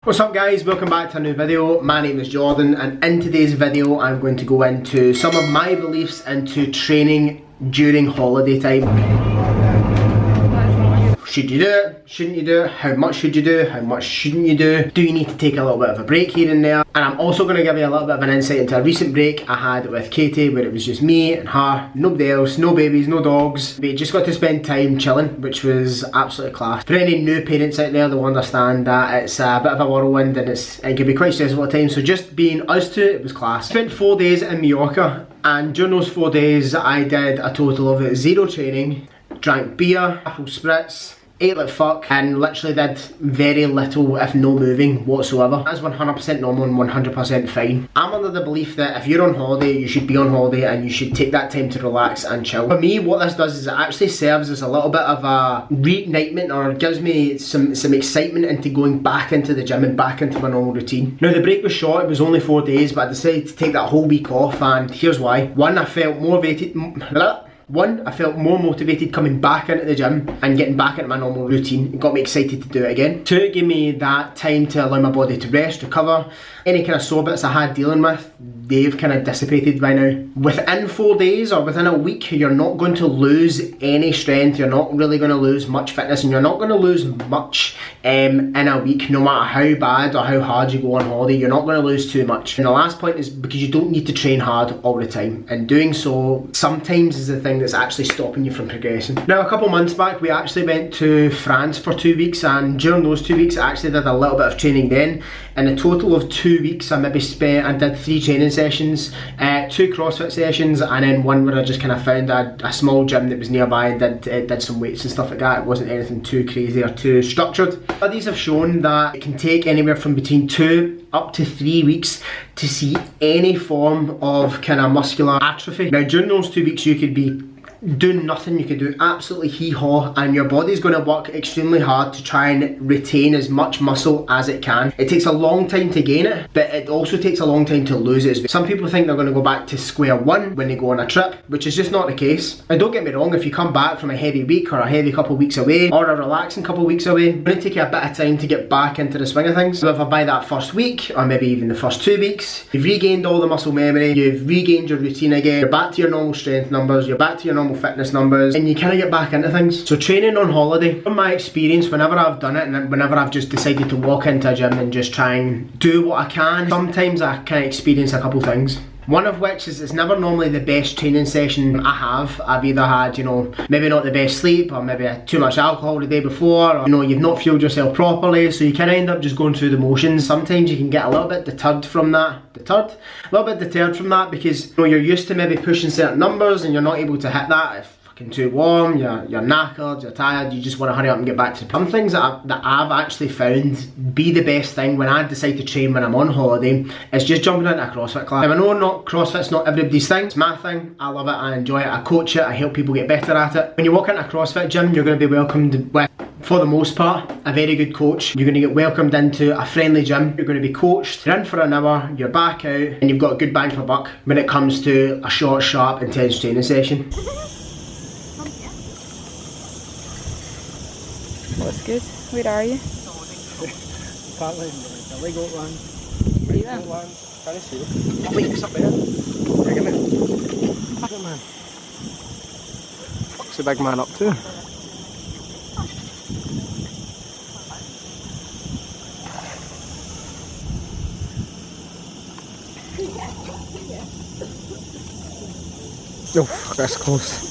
What's up guys, welcome back to a new video. My name is Jordan and in today's video I'm going to go into some of my beliefs into training during holiday time. Should you do it? Shouldn't you do it? How much should you do? How much shouldn't you do? Do you need to take a little bit of a break here and there? And I'm also going to give you a little bit of an insight into a recent break I had with Katie where it was just me and her, nobody else, no babies, no dogs. We just got to spend time chilling, which was absolutely class. For any new parents out there, they'll understand that it's a bit of a whirlwind and it can be quite stressful at times, so just being us two, it was class. Spent 4 days in Mallorca and during those 4 days I did a total of 0 training, drank beer, apple spritz, ate like fuck and literally did very little if no moving whatsoever. That's 100% normal and 100% fine. I'm under the belief that if you're on holiday, you should be on holiday and you should take that time to relax and chill. For me, what this does is it actually serves as a little bit of a reignitement, or gives me some excitement into going back into the gym and back into my normal routine. Now the break was short, it was only 4 days, but I decided to take that whole week off and here's why. One, I felt more motivated coming back into the gym and getting back into my normal routine. It got me excited to do it again. 2, it gave me that time to allow my body to rest, recover. Any kind of sore bits I had dealing with, they've kind of dissipated by now. Within 4 days or within a week, you're not going to lose any strength, you're not really going to lose much fitness, and you're not going to lose much in a week, no matter how bad or how hard you go on holiday. You're not going to lose too much. And the last point is because you don't need to train hard all the time, and doing so sometimes is the thing that's actually stopping you from progressing. Now a couple months back we actually went to France for 2 weeks, and during those 2 weeks I actually did a little bit of training then. In a total of 2 weeks I did 3 training sessions, 2 CrossFit sessions, and then one where I just kind of found a small gym that was nearby and did some weights and stuff like that. It wasn't anything too crazy or too structured. Studies have shown that it can take anywhere from between 2 up to 3 weeks to see any form of kind of muscular atrophy. Now during those 2 weeks you could be doing nothing, you could do absolutely hee-haw, and your body's going to work extremely hard to try and retain as much muscle as it can. It takes a long time to gain it, but it also takes a long time to lose it. Some people think they're going to go back to square one when they go on a trip, which is just not the case. And don't get me wrong, if you come back from a heavy week or a heavy couple of weeks away or a relaxing couple of weeks away, it's going to take you a bit of time to get back into the swing of things. However, by that first week or maybe even the first 2 weeks, you've regained all the muscle memory, you've regained your routine again, you're back to your normal strength numbers, you're back to your normal fitness numbers, and you kind of get back into things. So training on holiday, from my experience, whenever I've done it and whenever I've just decided to walk into a gym and just try and do what I can, sometimes I kind of experience a couple things. One of which is it's never normally the best training session I have. I've either had, you know, maybe not the best sleep, or maybe too much alcohol the day before, or, you know, you've not fueled yourself properly, so you kind of end up just going through the motions. Sometimes you can get a little bit deterred from that. A little bit deterred from that because, you know, you're used to maybe pushing certain numbers and you're not able to hit that. If too warm, you're knackered, you're tired, you just want to hurry up and get back to some things that I've actually found be the best thing when I decide to train when I'm on holiday is just jumping into a CrossFit class. Now, I know CrossFit's not everybody's thing, it's my thing, I love it, I enjoy it, I coach it, I help people get better at it. When you walk into a CrossFit gym, you're going to be welcomed with, for the most part, a very good coach. You're going to get welcomed into a friendly gym, you're going to be coached, you're in for an hour, you're back out, and you've got a good bang for buck when it comes to a short, sharp, intense training session. What's good? Where are you? Apparently, the leg out one. See them? Can I see it? Wait, it's up there. Big man. Big man. What's the big man up to? Oh, that's close.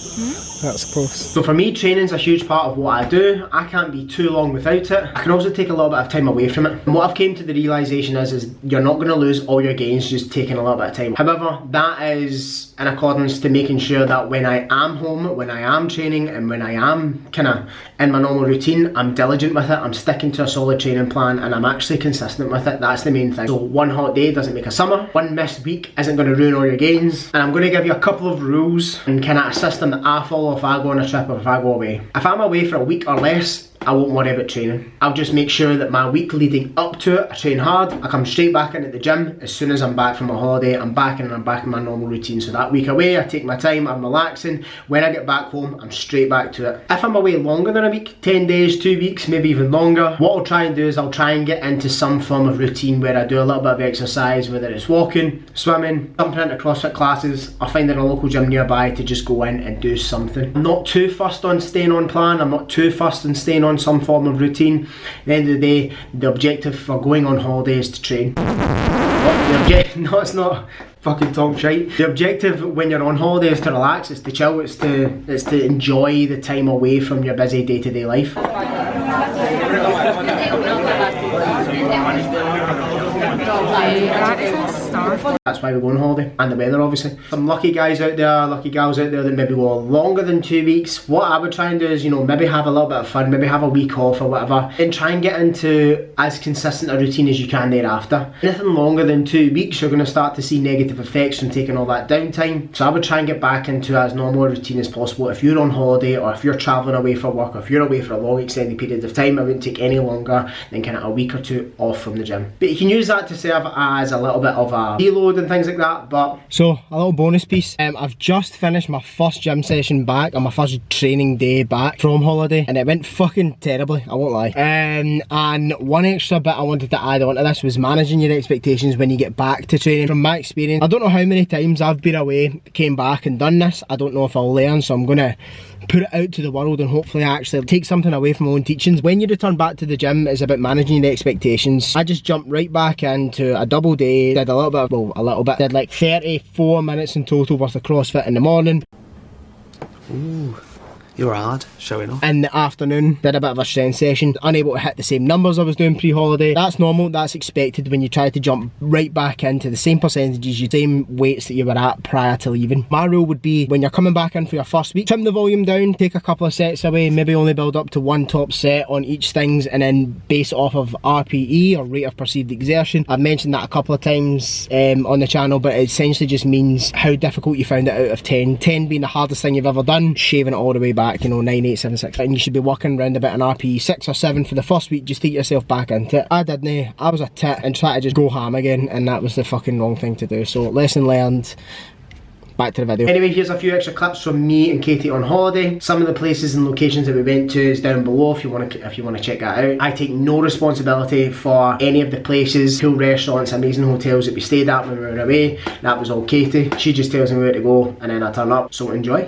That's close. So for me, training's a huge part of what I do. I can't be too long without it. I can also take a little bit of time away from it. And what I've came to the realisation is you're not going to lose all your gains just taking a little bit of time. However, that is in accordance to making sure that when I am home, when I am training, and when I am kind of in my normal routine, I'm diligent with it, I'm sticking to a solid training plan, and I'm actually consistent with it. That's the main thing. So one hot day doesn't make a summer. One missed week isn't going to ruin all your gains. And I'm going to give you a couple of rules and kind of a system that I follow if I go on a trip or if I go away. If I'm away for a week or less, I won't worry about training. I'll just make sure that my week leading up to it, I train hard, I come straight back into the gym. As soon as I'm back from my holiday, I'm back in my normal routine. So that week away, I take my time, I'm relaxing. When I get back home, I'm straight back to it. If I'm away longer than a week, 10 days, 2 weeks, maybe even longer, what I'll try and do is I'll try and get into some form of routine where I do a little bit of exercise, whether it's walking, swimming, jumping into CrossFit classes, or finding a local gym nearby to just go in and do something. I'm not too fussed on staying on plan, I'm not too fussed on staying on some form of routine. At the end of the day, the objective for going on holiday is to train. No, it's not. Fucking talk shite. The objective when you're on holiday is to relax, it's to chill, it's to enjoy the time away from your busy day-to-day life. That's why we go on holiday, and the weather obviously. Some lucky guys out there, lucky gals out there that maybe go longer than 2 weeks. What I would try and do is, you know, maybe have a little bit of fun, maybe have a week off or whatever, and try and get into as consistent a routine as you can thereafter. Anything longer than 2 weeks, you're going to start to see negative effects from taking all that downtime. So I would try and get back into as normal a routine as possible. If you're on holiday, or if you're travelling away for work, or if you're away for a long extended period of time, I wouldn't take any longer than kind of a week or two off from the gym. But you can use that to serve as a little bit of a deload and things like that. But so a little bonus piece, I've just finished my first gym session back, on my first training day back from holiday, and it went fucking terribly, I won't lie. And one extra bit I wanted to add on to this was managing your expectations when you get back to training. From my experience, I don't know how many times I've been away, came back and done this. I don't know if I'll learn, so I'm gonna put it out to the world and hopefully actually take something away from my own teachings. When you return back to the gym, it's about managing the expectations. I just jumped right back into a double day, did did like 34 minutes in total worth of CrossFit in the morning. Ooh, you're hard, showing off. In the afternoon, did a bit of a strength session, unable to hit the same numbers I was doing pre-holiday. That's normal, that's expected when you try to jump right back into the same percentages, your same weights that you were at prior to leaving. My rule would be, when you're coming back in for your first week, trim the volume down, take a couple of sets away, maybe only build up to one top set on each things, and then base it off of RPE, or rate of perceived exertion. I've mentioned that a couple of times on the channel, but it essentially just means how difficult you found it out of 10. 10 being the hardest thing you've ever done, shaving it all the way back, you know, 9, 8, 7, 6, and you should be working around about an RPE 6 or 7 for the first week, just to get yourself back into it. I didn't, I was a tit and tried to just go ham again, and that was the fucking wrong thing to do. So lesson learned. Back to the video. Anyway, here's a few extra clips from me and Katie on holiday. Some of the places and locations that we went to is down below if you want to check that out. I take no responsibility for any of the places, cool restaurants, amazing hotels that we stayed at when we were away. That was all Katie. She just tells me where to go and then I turn up. So enjoy.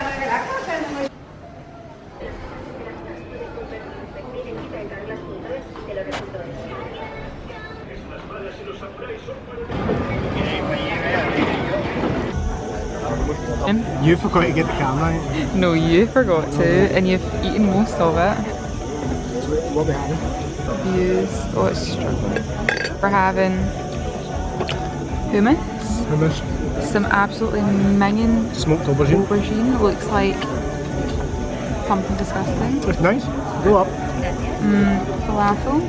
You forgot to get the camera out. No, you forgot to, and you've eaten most of it. So what are we having? Views. Oh, it's struggling. We're having hummus. Hummus. Some absolutely minging Smoked aubergine. aubergine. Looks like something disgusting. It's nice. Go up. Falafel.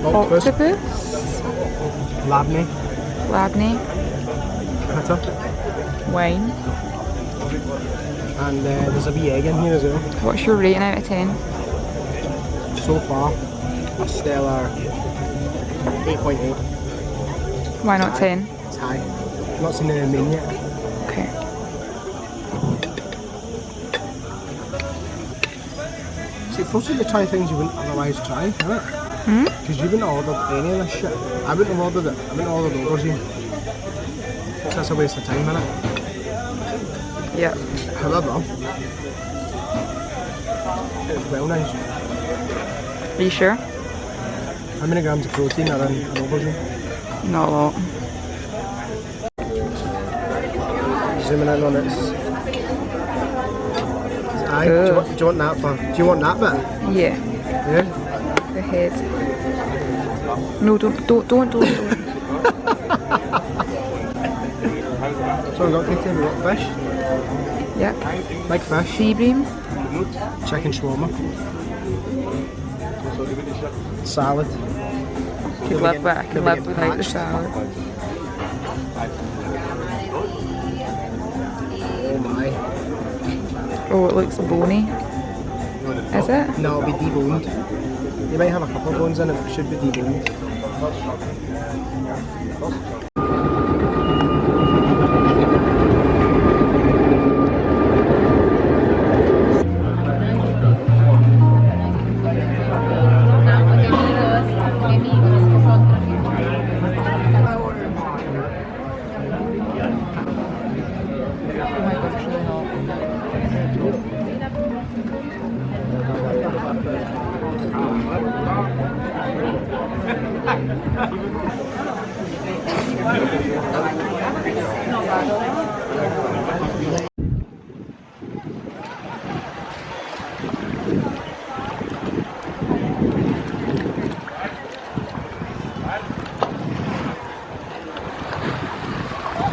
Octopus. Octopus. Labneh. Labneh. Pita. Wine. And there's a wee egg in here as well. What's your rating out of 10? So far, a stellar 8.8. Why not 10? It's high. Not seen the menu yet. Okay. See, it forces you to try things you wouldn't otherwise try, isn't it? Because you wouldn't have ordered any of this shit. I wouldn't have ordered it. I wouldn't have ordered aubergine. That's a waste of time, isn't it? Yep. However, it's well nice. Are you sure? How many grams of protein are in an aubergine? Not a lot. Zooming in on it. Aye. Do you want that for? Do you want that bit? Yeah. Yeah. The head. No, don't. So we've got Katie, we've got fish. Yep. Big fish. Sea bream. Chicken shawarma. Salad. I can live without the salad. Oh my. Oh, it looks bony. Is it? No, it'll be deboned. You might have a couple of bones in it, but it should be deboned.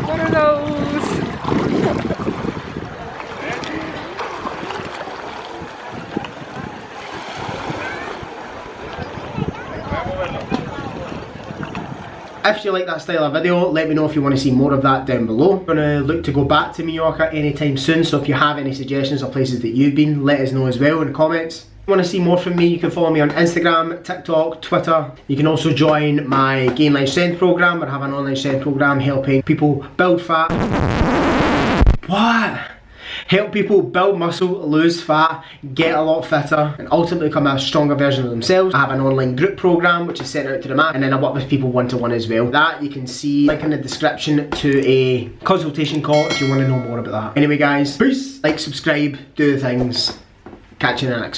What are those? If you like that style of video, let me know if you want to see more of that down below. I'm going to look to go back to Mallorca anytime soon, so if you have any suggestions of places that you've been, let us know as well in the comments. If you want to see more from me, you can follow me on Instagram, TikTok, Twitter. You can also join my Gainline strength program. I have an online strength program helping people build fat. What? Help people build muscle, lose fat, get a lot fitter, and ultimately become a stronger version of themselves. I have an online group program which is sent out to the mat, and then I work with people one-to-one as well. That you can see link in the description to a consultation call if you want to know more about that. Anyway guys, peace, like, subscribe, do the things. Catch you in the next one.